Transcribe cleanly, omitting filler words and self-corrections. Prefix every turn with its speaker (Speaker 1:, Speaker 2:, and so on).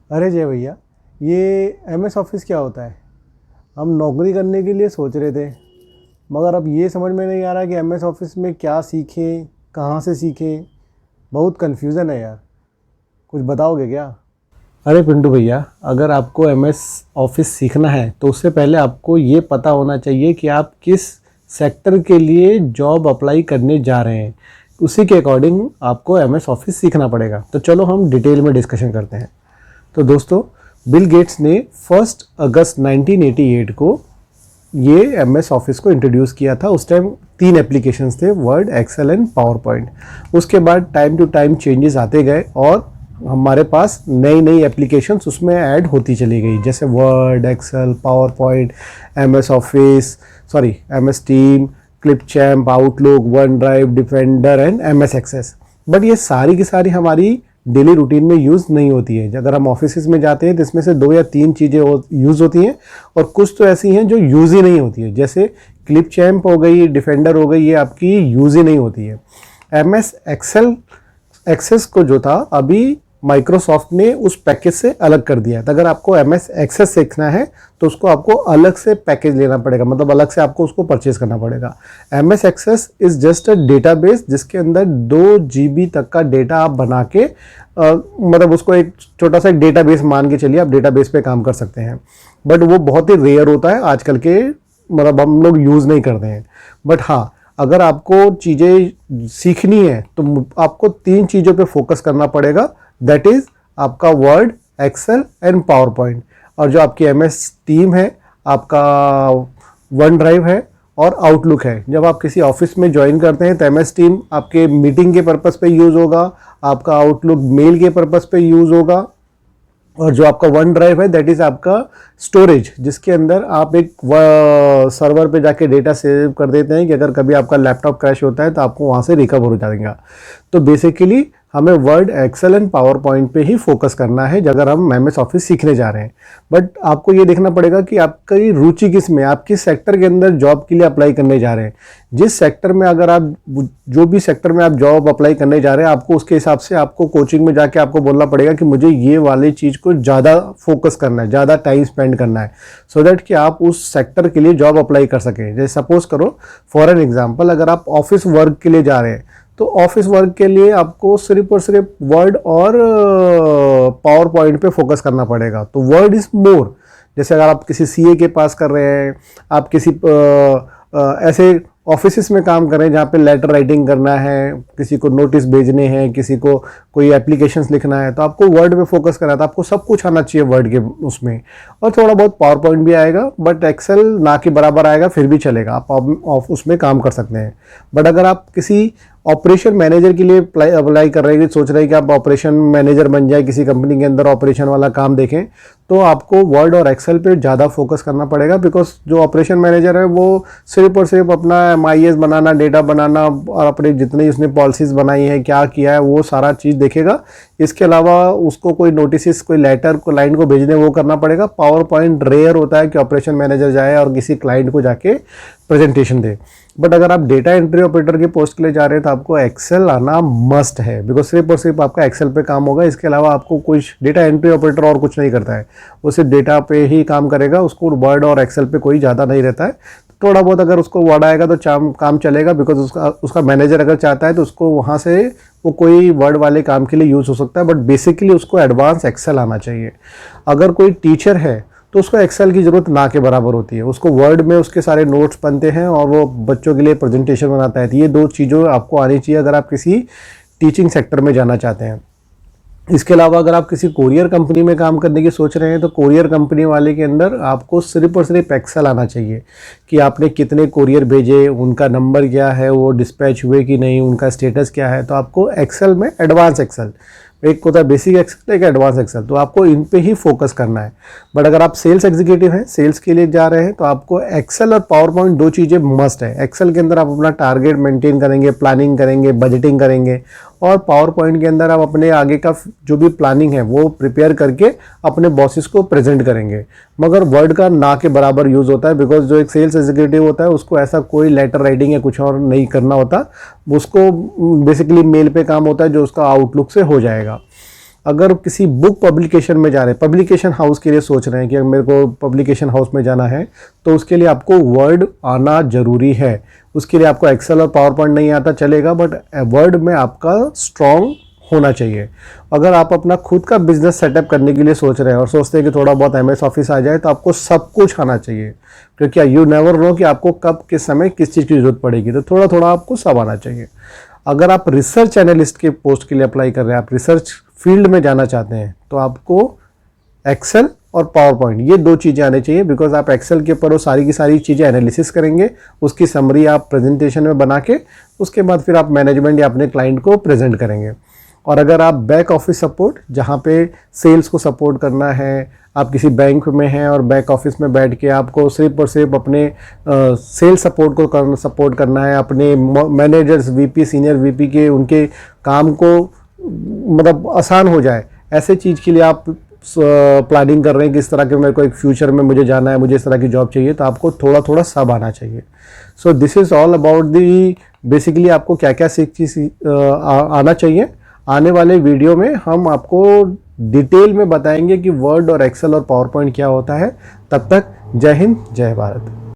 Speaker 1: अरे जय भैया, ये एमएस ऑफिस क्या होता है? हम नौकरी करने के लिए सोच रहे थे, मगर अब ये समझ में नहीं आ रहा कि एमएस ऑफिस में क्या सीखें, कहाँ से सीखें। बहुत कन्फ्यूज़न है यार, कुछ बताओगे क्या? अरे पिंटू भैया, अगर आपको एमएस ऑफिस सीखना है तो उससे पहले आपको ये पता होना चाहिए कि आप किस सेक्टर के लिए जॉब अप्लाई करने जा रहे हैं। उसी के अकॉर्डिंग आपको एमएस ऑफिस सीखना पड़ेगा। तो चलो हम डिटेल में डिस्कशन करते हैं। तो दोस्तों, बिल गेट्स ने 1 अगस्त 1988 को ये एमएस ऑफिस को इंट्रोड्यूस किया था। उस टाइम 3 एप्लीकेशंस थे, Word, Excel and PowerPoint. उसके बाद टाइम टू टाइम चेंजेस आते गए और हमारे पास नई नई एप्लीकेशंस उसमें ऐड होती चली गई, जैसे Word, Excel, PowerPoint, MS Office, MS team, Clipchamp, Outlook, OneDrive, Defender and MS Access. But ये सारी की सारी हमारी डेली रूटीन में यूज़ नहीं होती है। अगर हम ऑफिस में जाते हैं तो इसमें से 2 या 3 चीज़ें यूज़ होती हैं और कुछ तो ऐसी हैं जो यूज़ ही नहीं होती है, जैसे क्लिप चैम्प हो गई, डिफेंडर हो गई, ये आपकी यूज़ ही नहीं होती है। एमएस एक्सेल एक्सेस को जो था अभी माइक्रोसॉफ्ट ने उस पैकेज से अलग कर दिया है। तो अगर आपको एमएस एक्सेस सीखना है तो उसको आपको अलग से पैकेज लेना पड़ेगा, मतलब अलग से आपको उसको परचेज करना पड़ेगा। MS Access is just a database जिसके अंदर 2 GB तक का डेटा आप बना के मतलब उसको एक छोटा सा एक डेटाबेस मान के चलिए, आप डेटाबेस पे काम कर सकते हैं। बट वो बहुत ही रेयर होता है आजकल के, मतलब हम लोग यूज़ नहीं करते हैं। बट हाँ, अगर आपको चीज़ें सीखनी है तो आपको 3 चीज़ों पे फोकस करना पड़ेगा। दैट इज़ आपका Word, Excel and PowerPoint. और जो आपकी एमएस टीम है, आपका वन ड्राइव है और आउटलुक है। जब आप किसी ऑफिस में ज्वाइन करते हैं तो एमएस टीम आपके मीटिंग के पर्पस पे यूज़ होगा, आपका आउटलुक मेल के पर्पस पे यूज़ होगा, और जो आपका वन ड्राइव है दैट इज़ आपका स्टोरेज, जिसके अंदर आप एक सर्वर पे जाके डेटा सेव कर देते हैं कि अगर कभी आपका लैपटॉप क्रैश होता है तो आपको वहाँ से रिकवर हो जाएगा। तो बेसिकली हमें Word, Excel and PowerPoint पे ही फोकस करना है अगर हम एमएस ऑफिस सीखने जा रहे हैं। बट आपको ये देखना पड़ेगा कि आपकी रुचि किस में, आप किस सेक्टर के अंदर जॉब के लिए अप्लाई करने जा रहे हैं। जिस सेक्टर में अगर आप जो भी सेक्टर में आप जॉब अप्लाई करने जा रहे हैं, आपको उसके हिसाब से आपको कोचिंग में जाके आपको बोलना पड़ेगा कि मुझे ये वाली चीज़ को ज़्यादा फोकस करना है, ज़्यादा टाइम स्पेंड करना है, सो दैट कि आप उस सेक्टर के लिए जॉब अप्लाई कर सकें। जैसे सपोज करो फॉर एन एग्जाम्पल, अगर आप ऑफिस वर्क के लिए जा रहे हैं तो ऑफिस वर्क के लिए आपको सिर्फ और सिर्फ वर्ड और पावर पॉइंट पे फोकस करना पड़ेगा। तो वर्ड इज़ मोर, जैसे अगर आप किसी सीए के पास कर रहे हैं, आप किसी ऐसे ऑफिस में काम कर रहे हैं जहाँ पे लेटर राइटिंग करना है, किसी को नोटिस भेजने हैं, किसी को कोई एप्लीकेशंस लिखना है, तो आपको वर्ड पे फोकस करना है। तो आपको सब कुछ आना चाहिए वर्ड के उसमें, और थोड़ा बहुत पावर पॉइंट भी आएगा, बट एक्सेल ना के बराबर आएगा फिर भी चलेगा, आप उसमें काम कर सकते हैं। बट अगर आप किसी ऑपरेशन मैनेजर के लिए अप्लाई कर रहे हैं, सोच रहे हैं कि आप ऑपरेशन मैनेजर बन जाए, किसी कंपनी के अंदर ऑपरेशन वाला काम देखें, तो आपको वर्ड और एक्सेल पे ज़्यादा फोकस करना पड़ेगा। बिकॉज जो ऑपरेशन मैनेजर है वो सिर्फ और सिर्फ अपना MIS बनाना, डेटा बनाना और अपने जितनी उसने पॉलिसीज़ बनाई हैं, क्या किया है, वो सारा चीज़ देखेगा। इसके अलावा उसको कोई नोटिस, कोई लेटर को क्लाइंट को भेजने वो करना पड़ेगा। पावर पॉइंट रेयर होता है कि ऑपरेशन मैनेजर जाए और किसी क्लाइंट को जाके प्रेजेंटेशन दे। बट अगर आप डेटा एंट्री ऑपरेटर की पोस्ट के लिए जा रहे हैं तो आपको एक्सेल आना मस्ट है, बिकॉज सिर्फ और सिर्फ आपका एक्सेल पे काम होगा। इसके अलावा आपको कुछ डेटा एंट्री ऑपरेटर और कुछ नहीं करता है, वो सिर्फ डेटा पे ही काम करेगा, उसको वर्ड और एक्सेल पे कोई ज़्यादा नहीं रहता है। थोड़ा बहुत अगर उसको वर्ड आएगा तो काम चलेगा, बिकॉज उसका मैनेजर अगर चाहता है तो उसको वहाँ से वो कोई वर्ड वाले काम के लिए यूज़ हो सकता है। बट बेसिकली उसको एडवांस एक्सेल आना चाहिए। अगर कोई टीचर है तो उसको एक्सेल की ज़रूरत ना के बराबर होती है, उसको वर्ड में उसके सारे नोट्स बनते हैं और वो बच्चों के लिए प्रेजेंटेशन बनाता है। तो ये 2 चीज़ों आपको आनी चाहिए अगर आप किसी टीचिंग सेक्टर में जाना चाहते हैं। इसके अलावा अगर आप किसी कोरियर कंपनी में काम करने की सोच रहे हैं तो कोरियर कंपनी वाले के अंदर आपको सिर्फ और सिर्फ एक्सेल आना चाहिए कि आपने कितने कोरियर भेजे, उनका नंबर क्या है, वो डिस्पैच हुए कि नहीं, उनका स्टेटस क्या है। तो आपको एक्सेल में एडवांस एक्सेल, एक होता है बेसिक एक्सेल, एक एडवांस एक्सेल, तो आपको इन पे ही फोकस करना है। बट अगर आप सेल्स एग्जीक्यूटिव हैं, सेल्स के लिए जा रहे हैं, तो आपको एक्सेल और पावर पॉइंट 2 चीज़ें मस्ट है। एक्सेल के अंदर आप अपना टारगेट मेंटेन करेंगे, प्लानिंग करेंगे, बजटिंग करेंगे, और पावर पॉइंट के अंदर आप अपने आगे का जो भी प्लानिंग है वो प्रिपेयर करके अपने बॉसेस को प्रेजेंट करेंगे। मगर वर्ड का ना के बराबर यूज़ होता है, बिकॉज जो एक सेल्स एग्जीक्यूटिव होता है उसको ऐसा कोई लेटर राइटिंग या कुछ और नहीं करना होता, उसको बेसिकली मेल पे काम होता है जो उसका आउटलुक से हो जाएगा। अगर किसी बुक पब्लिकेशन में जा रहे हैं, पब्लिकेशन हाउस के लिए सोच रहे हैं कि मेरे को पब्लिकेशन हाउस में जाना है, तो उसके लिए आपको वर्ड आना ज़रूरी है। उसके लिए आपको एक्सेल और पावर पॉइंट नहीं आता चलेगा, बट वर्ड में आपका स्ट्रॉन्ग होना चाहिए। अगर आप अपना खुद का बिजनेस सेटअप करने के लिए सोच रहे हैं और सोचते हैं कि थोड़ा बहुत MS ऑफिस आ जाए, तो आपको सब कुछ आना चाहिए, क्योंकि यू नेवर नो कि आपको कब किस समय किस चीज़ की ज़रूरत पड़ेगी। तो थोड़ा थोड़ा आपको सब आना चाहिए। अगर आप रिसर्च एनालिस्ट के पोस्ट के लिए अप्लाई कर रहे हैं, आप रिसर्च फील्ड में जाना चाहते हैं, तो आपको एक्सेल और पावर पॉइंट ये 2 चीज़ें आनी चाहिए। बिकॉज आप एक्सेल के ऊपर वो सारी की सारी चीज़ें एनालिसिस करेंगे, उसकी समरी आप प्रेजेंटेशन में बना के उसके बाद फिर आप मैनेजमेंट या अपने क्लाइंट को प्रेजेंट करेंगे। और अगर आप बैक ऑफिस सपोर्ट, जहाँ पे सेल्स को सपोर्ट करना है, आप किसी बैंक में हैं और बैक ऑफिस में बैठ के आपको सिर्फ और सिर्फ अपने सेल्स सपोर्ट करना है, अपने मैनेजर्स, VP, सीनियर VP के उनके काम को मतलब आसान हो जाए, ऐसे चीज़ के लिए आप प्लानिंग कर रहे हैं कि इस तरह के मेरे को एक फ्यूचर में मुझे जाना है, मुझे इस तरह की जॉब चाहिए, तो आपको थोड़ा थोड़ा सब आना चाहिए। So this is all about the basically आपको क्या क्या आना चाहिए। आने वाले वीडियो में हम आपको डिटेल में बताएंगे कि वर्ड और एक्सेल और पावर पॉइंट क्या होता है। तब तक जय हिंद, जय भारत।